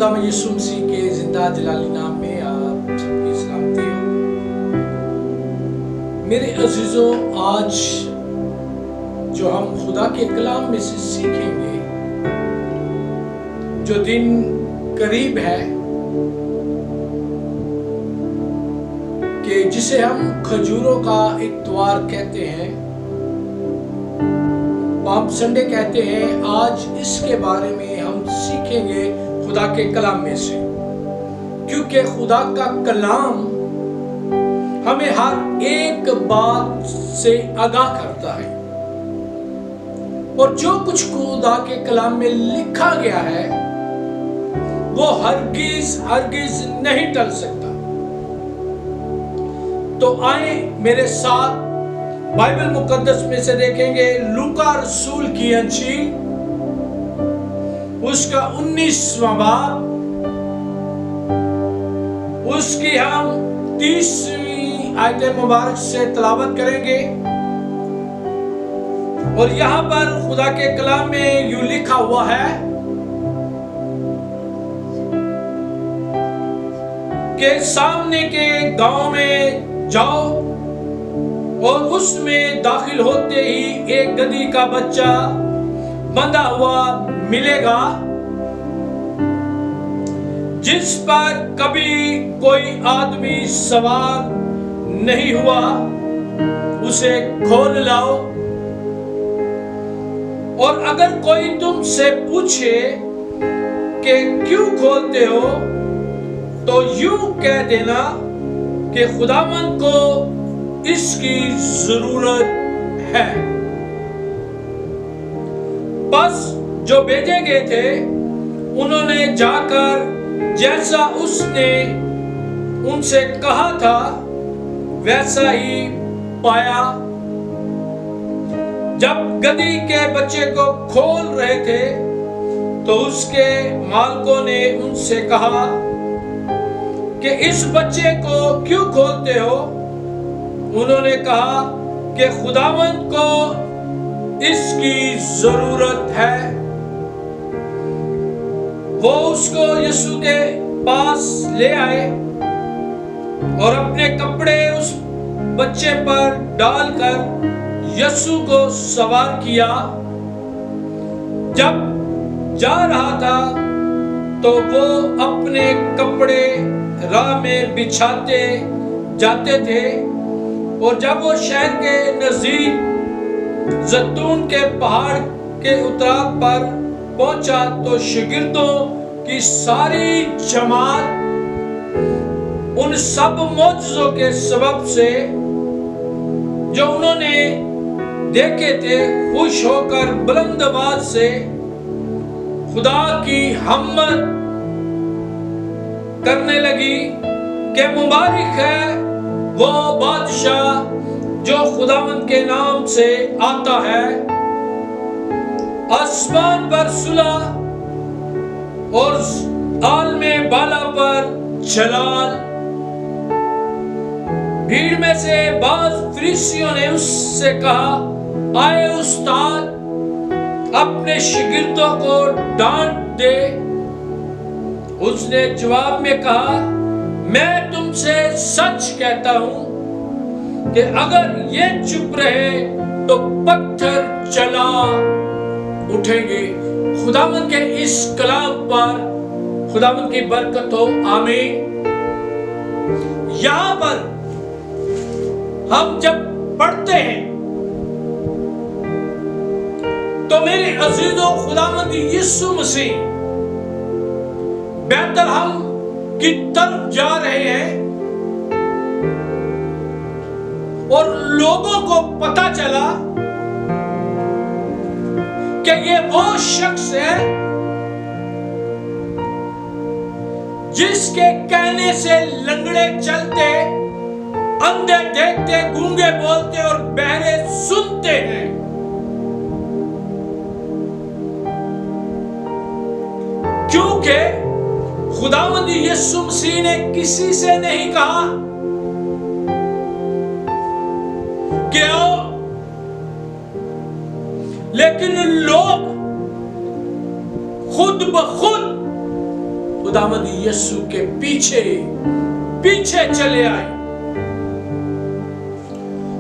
खुदा में यीशु मसीह के जिंदा जलाली नाम में आप सबकी सलामती हो। मेरे अजीजों, आज जो हम खुदा के कलाम में से सीखेंगे, जो दिन करीब है कि जिसे हम खजूरों का इत्वार कहते हैं, पाम संडे कहते हैं, आज इसके बारे में हम सीखेंगे खुदा के कलाम में से, क्योंकि खुदा का कलाम हमें हर एक बात से आगाह करता है और जो कुछ खुदा के कलाम में लिखा गया है वो हरगिज नहीं टल सकता। तो आए मेरे साथ बाइबल मुकद्दस में से देखेंगे लूका रसूल की अंजील, उसका 19वां बाब, उसकी हम 30वीं आयत मुबारक से तलावत करेंगे। और यहां पर खुदा के कलाम में यूं लिखा हुआ है कि सामने के गांव में जाओ और उसमें दाखिल होते ही एक गधी का बच्चा बंधा हुआ मिलेगा, जिस पर कभी कोई आदमी सवार नहीं हुआ, उसे खोल लाओ। और अगर कोई तुमसे पूछे कि क्यों खोलते हो, तो यूं कह देना कि खुदावंद को इसकी जरूरत है। बस जो भेजे गए थे उन्होंने जाकर जैसा उसने उनसे कहा था वैसा ही पाया। जब गधी के बच्चे को खोल रहे थे तो उसके मालिकों ने उनसे कहा कि इस बच्चे को क्यों खोलते हो? उन्होंने कहा कि खुदावंद को इसकी जरूरत है। वो उसको यीशु के पास ले आए और अपने कपड़े उस बच्चे पर डालकर यीशु को सवार किया। जब जा रहा था तो वो अपने कपड़े राह में बिछाते जाते थे, और जब वो शहर के नजदीक जैतून के पहाड़ के उतराव पर पहुंचा तो शागिर्दों की सारी जमात उन सब मौजज़ों के सबब से जो उन्होंने देखे थे खुश होकर बुलंद आवाज से खुदा की हम्मद करने लगी कि मुबारक है वो बादशाह जो खुदावंद के नाम से आता है। आसमान पर सुलह और आलमे बाला पर जलाल। भीड़ में से बाज फरीसियों ने उससे कहा, आए उस्ताद, अपने शागिर्दों को डांट दे। उसने जवाब में कहा, मैं तुमसे सच कहता हूं कि अगर ये चुप रहे तो पत्थर चला उठेंगे। खुदावंद के इस कलाम पर खुदावंद की बरकत हो, आमीन। यहां पर हम जब पढ़ते हैं तो मेरे अजीजों, खुदावंद यीशु मसीह बैतलहम की तरफ जा रहे हैं और लोगों को पता चला कि ये वो शख्स है जिसके कहने से लंगड़े चलते, अंधे देखते, गूंगे बोलते और बहरे सुनते हैं। क्योंकि खुदावंद यीशु मसीह ने किसी से नहीं कहा कि आओ, लेकिन लोग खुद ब खुद खुदावंद यीशु के पीछे पीछे चले आए।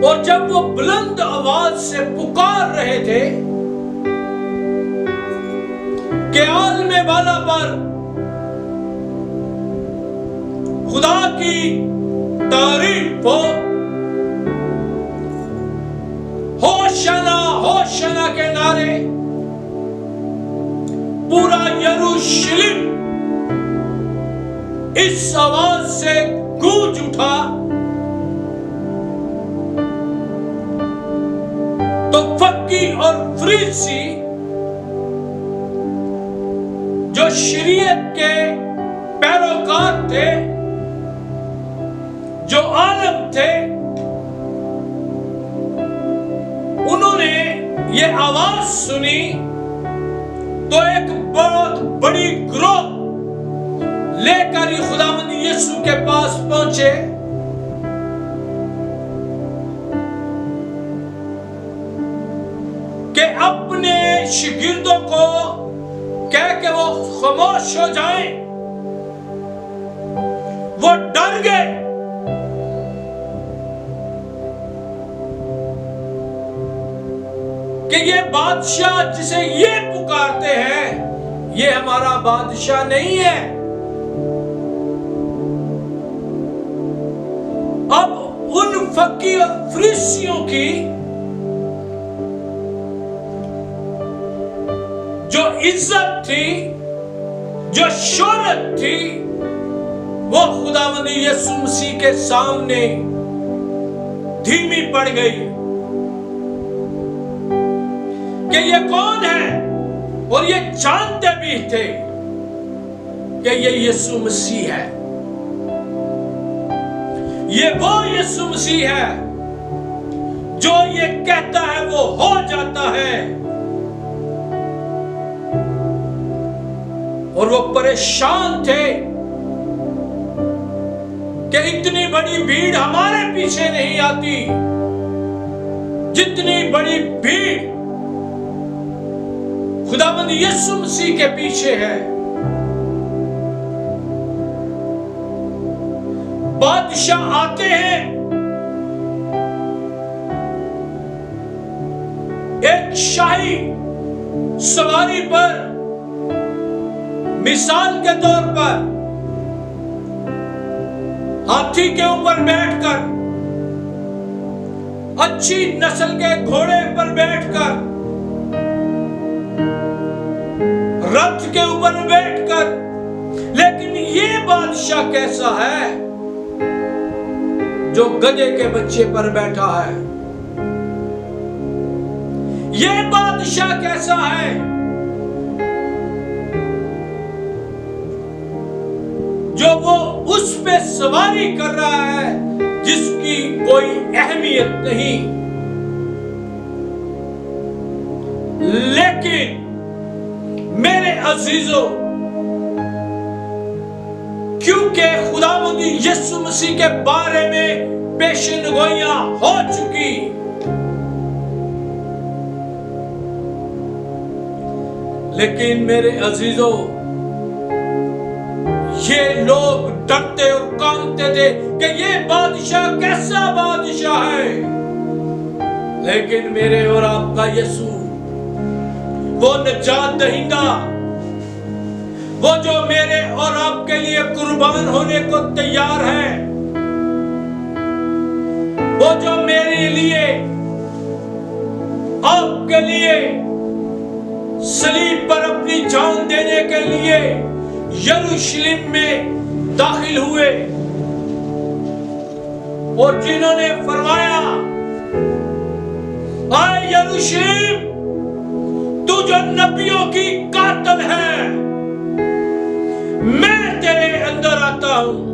और जब वो बुलंद आवाज से पुकार रहे थे कि आलमे वाला पर खुदा की तारीफ हो, होशाना होशाना के नारे पूरा यरूशलेम इस आवाज से गूंज उठा, तो फक्की और फरीसी जो शरीयत के पैरोकार थे, जो आलम थे, उन्होंने ये आवाज सुनी तो एक बहुत बड़ी ग्रोह लेकर ही खुदावंद यीशु के पास पहुंचे। कि अपने शागिर्दों को कह के वो खामोश हो जाएं। वो डर गए कि ये बादशाह जिसे ये पुकारते हैं, ये हमारा बादशाह नहीं है। अब उन फकीर और फरीसियों की जो इज्जत थी, जो शोहरत थी, वो खुदावंद यीशु मसीह के सामने धीमी पड़ गई कि ये कौन है। और ये जानते भी थे कि ये यीशु मसीह है, ये वो यीशु मसीह है जो ये कहता है वो हो जाता है। और वो परेशान थे कि इतनी बड़ी भीड़ हमारे पीछे नहीं आती जितनी बड़ी भीड़ खुदावंद यीशु मसीह के पीछे है। बादशाह आते हैं एक शाही सवारी पर, मिसाल के तौर पर हाथी के ऊपर बैठकर, अच्छी नस्ल के घोड़े पर बैठकर, रथ के ऊपर बैठकर। लेकिन ये बादशाह कैसा है जो गधे के बच्चे पर बैठा है? ये बादशाह कैसा है जो वो उस पे सवारी कर रहा है जिसकी कोई अहमियत नहीं? लेकिन मेरे अजीजों, क्योंकि खुदावंद यीशु मसीह के बारे में पेशेनगोइयां हो चुकी, लेकिन मेरे अजीजों, ये लोग डरते और कांपते थे कि ये बादशाह कैसा बादशाह है। लेकिन मेरे और आपका यीशु वो निजात दहिंदा, वो जो मेरे और आपके लिए कुर्बान होने को तैयार है, वो जो मेरे लिए, आपके लिए सलीब पर अपनी जान देने के लिए यरूशलेम में दाखिल हुए और जिन्होंने फरमाया, आए यरूशलेम, तू जो नबियों की कातिल है, मैं तेरे अंदर आता हूं।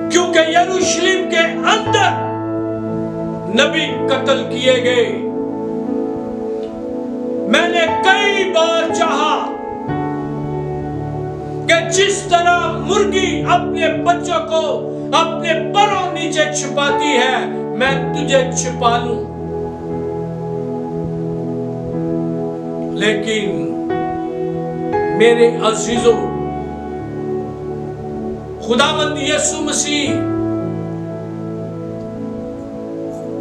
क्योंकि यरूशलेम के अंदर नबी कत्ल किए गए। मैंने कई बार चाहा कि जिस तरह मुर्गी अपने बच्चों को अपने परों नीचे छुपाती है, मैं तुझे छुपा लूं। लेकिन मेरे अजीजों, खुदावंद यीशु मसीह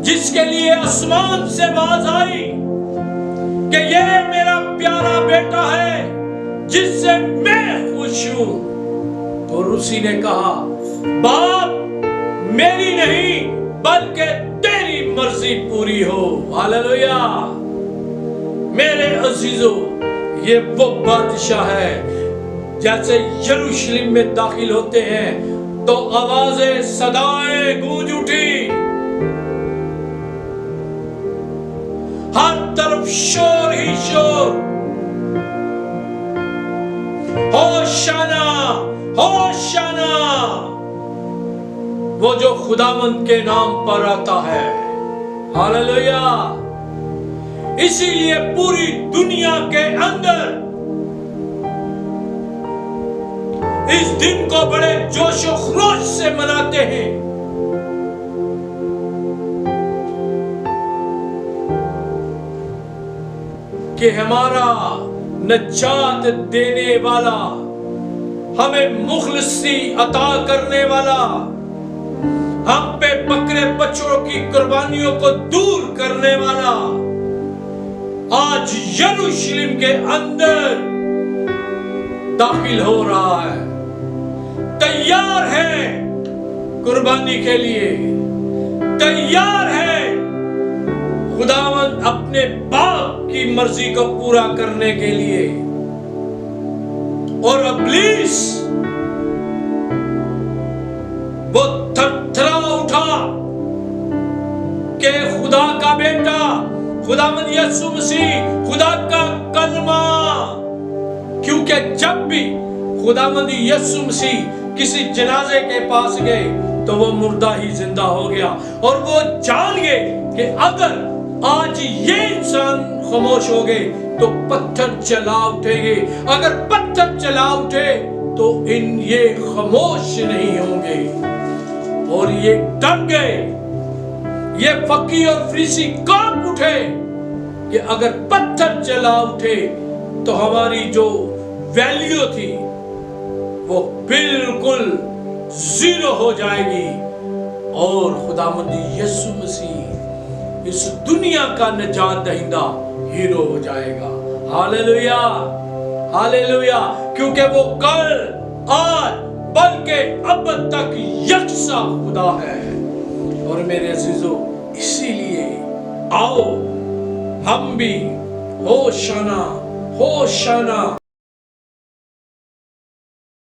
जिसके लिए आसमान से आवाज आई कि ये मेरा प्यारा बेटा है जिससे मैं खुश हूं, और उसी ने कहा, बाप मेरी नहीं बल्कि तेरी मर्जी पूरी हो। हालेलुया। मेरे अजीजों, ये वो बादशाह है, जैसे यरूशलेम में दाखिल होते हैं तो आवाजें सदाएं गूंज उठी, हर तरफ शोर ही शोर, होशाना होशाना, वो जो खुदावंद के नाम पर आता है। हालेलुया। इसीलिए पूरी दुनिया के अंदर इस दिन को बड़े जोशो खरोश से मनाते हैं। कि हमारा नजात देने वाला, हमें मुखलिसी अता करने वाला, हम पे बकरे बछड़ों की कुर्बानियों को दूर करने वाला आज यरूशलेम के अंदर दाखिल हो रहा है, तैयार है कुर्बानी के लिए, तैयार है खुदावंद अपने बाप की मर्जी को पूरा करने के लिए। और इब्लीस वो थरथरा उठा कि खुदा का बेटा, खुदावंद यीशु मसीह, खुदा का कलमा, क्योंकि जब भी खुदावंद यीशु मसीह किसी जनाजे के पास गए तो वो मुर्दा ही जिंदा हो गया, और वो जान गए कि अगर आज ये इंसान खामोश हो गए तो पत्थर चला उठेंगे, अगर पत्थर चला उठे तो ये खामोश नहीं होंगे। और ये डर गए, ये फकीर और फरीसी कांप उठे कि अगर पत्थर चला उठे तो हमारी जो वैल्यू थी वो बिल्कुल जीरो हो जाएगी, और खुदावंद यीशु मसीह इस दुनिया का निजात दहिंदा हीरो हो जाएगा। Hallelujah hallelujah. क्योंकि वो कल आज बल्कि अब तक यकसा खुदा है। और मेरे अजीजों, इसीलिए आओ हम भी होशाना होशाना